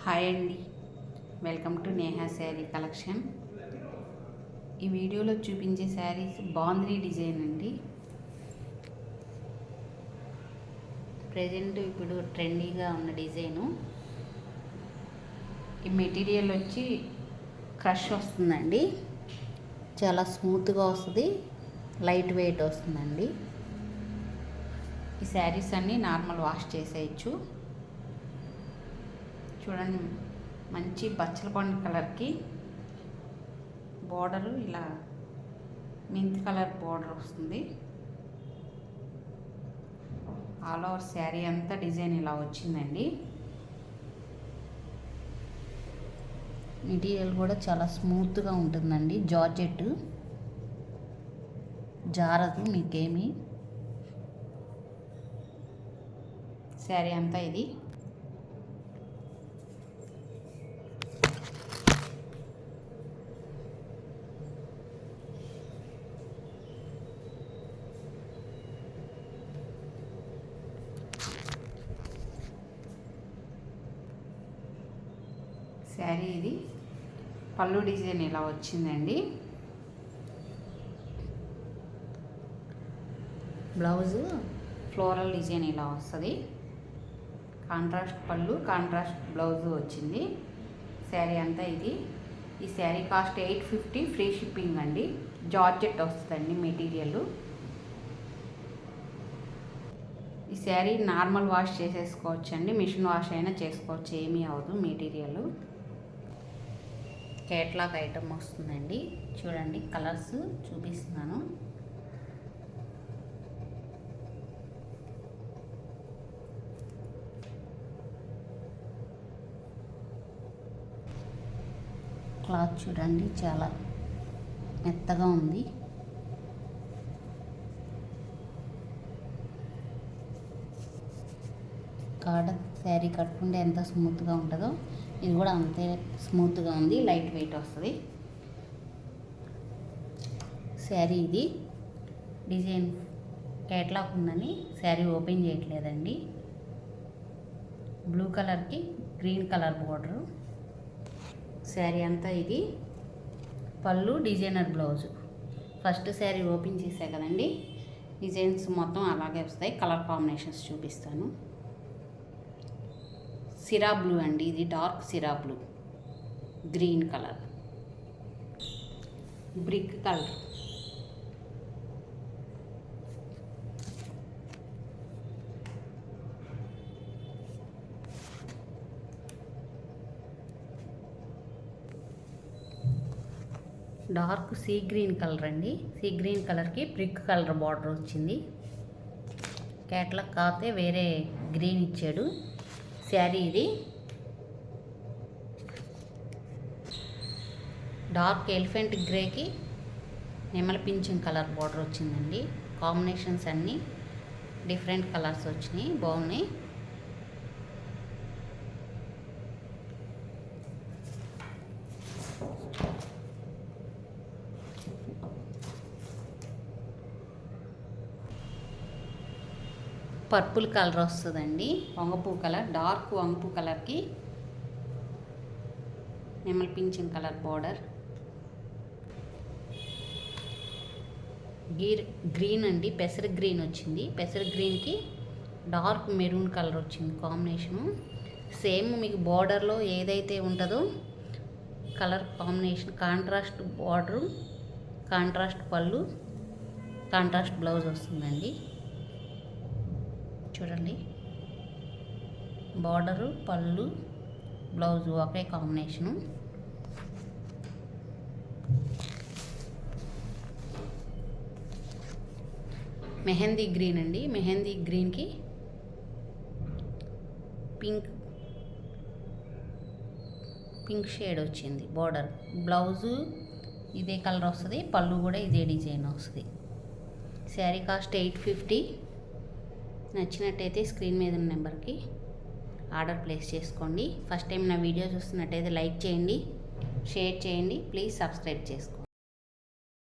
Hi అండి, welcome to Neha sari collection. ఈ వీడియోలో చూపించే శారీస్ బాంద్రీ డిజైన్ అండి. ప్రజెంట్ ఇప్పుడు ట్రెండీగా ఉన్న డిజైను. ఈ మెటీరియల్ వచ్చి క్రష్ వస్తుందండి, చాలా స్మూత్గా వస్తుంది, లైట్ వెయిట్ వస్తుందండి. ఈ శారీస్ అన్నీ నార్మల్ వాష్ చేసేయచ్చు. చూడండి, మంచి బచ్చల పండు కలర్కి బోర్డరు ఇలా మెంతి కలర్ బోర్డర్ వస్తుంది. ఆల్ ఓవర్ శారీ అంతా డిజైన్ ఇలా వచ్చిందండి. మెటీరియల్ కూడా చాలా స్మూత్గా ఉంటుందండి. జార్జెట్ జారదు మీకేమి. శారీ అంతా ఇది. శారీ ఇది. పళ్ళు డిజైన్ ఇలా వచ్చిందండి. బ్లౌజు ఫ్లోరల్ డిజైన్ ఇలా వస్తుంది. కాంట్రాస్ట్ పళ్ళు, కాంట్రాస్ట్ బ్లౌజు వచ్చింది. శారీ అంతా ఇది. ఈ శారీ కాస్ట్ 850, ఫ్రీ షిప్పింగ్ అండి. జార్జెట్ వస్తుందండి మెటీరియల్. ఈ శారీ నార్మల్ వాష్ చేసేసుకోవచ్చు అండి, మిషన్ వాష్ అయినా చేసుకోవచ్చు, ఏమీ అవ్వదు. మెటీరియల్ కేట్లాగ్ ఐటమ్ వస్తుందండి. చూడండి, కలర్స్ చూపిస్తున్నాను. క్లాత్ చూడండి, చాలా మెత్తగా ఉంది. కాడ శారీ కట్టుకుంటే ఎంత స్మూత్గా ఉంటుందో ఇది కూడా అంతే స్మూత్గా ఉంది, లైట్ వెయిట్ వస్తుంది. శారీ ఇది. డిజైన్ కేటలాగ్ ఉందని శారీ ఓపెన్ చేయట్లేదండి. బ్లూ కలర్కి గ్రీన్ కలర్ బోర్డరు. శారీ అంతా ఇది. పళ్ళు designer blouse. First sari open చేసా కదండి, డిజైన్స్ మొత్తం అలాగే వస్తాయి. కలర్ కాంబినేషన్స్ చూపిస్తాను. సిరా బ్లూ అండి, ఇది డార్క్ సిరా blue, green colour, brick colour, dark sea green colour అండి. సీ గ్రీన్ కలర్కి బ్రిక్ కలర్ బార్డర్ వచ్చింది. కేటలాగ్ కాతే వేరే గ్రీన్ ఇచ్చాడు. శారీ ఇది. డార్క్ ఎలిఫెంట్ గ్రేకి నెమలి పింఛన్ కలర్ బార్డర్ వచ్చిందండి. కాంబినేషన్స్ అన్నీ డిఫరెంట్ కలర్స్ వచ్చినాయి, బాగున్నాయి. పర్పుల్ కలర్ వస్తుందండి, వంగపూ కలర్, డార్క్ వంగపూ కలర్కి నెమలి పింఛన్ కలర్ బార్డర్. గ్రీన్ అండి, పెసర గ్రీన్ వచ్చింది. పెసర గ్రీన్కి డార్క్ మెరూన్ కలర్ వచ్చింది కాంబినేషను. సేమ్ మీకు బార్డర్లో ఏదైతే ఉంటుందో colour combination, contrast border, contrast పళ్ళు, కాంట్రాస్ట్ బ్లౌజ్ వస్తుందండి. చూడండి, బార్డరు, పళ్ళు, బ్లౌజు ఒకే కాంబినేషను. మెహందీ గ్రీన్ అండి. మెహందీ గ్రీన్కి పింక్ షేడ్ వచ్చింది బార్డర్. బ్లౌజు ఇదే కలర్ వస్తుంది, పళ్ళు కూడా ఇదే డిజైన్ వస్తుంది. శారీ కాస్ట్ 850. నచ్చినట్టయితే స్క్రీన్ మీద ఉన్న నెంబర్కి ఆర్డర్ ప్లేస్ చేసుకోండి. ఫస్ట్ టైం నా వీడియో చూస్తున్నట్టయితే లైక్ చేయండి, షేర్ చేయండి, ప్లీజ్ సబ్స్క్రైబ్ చేసుకోండి.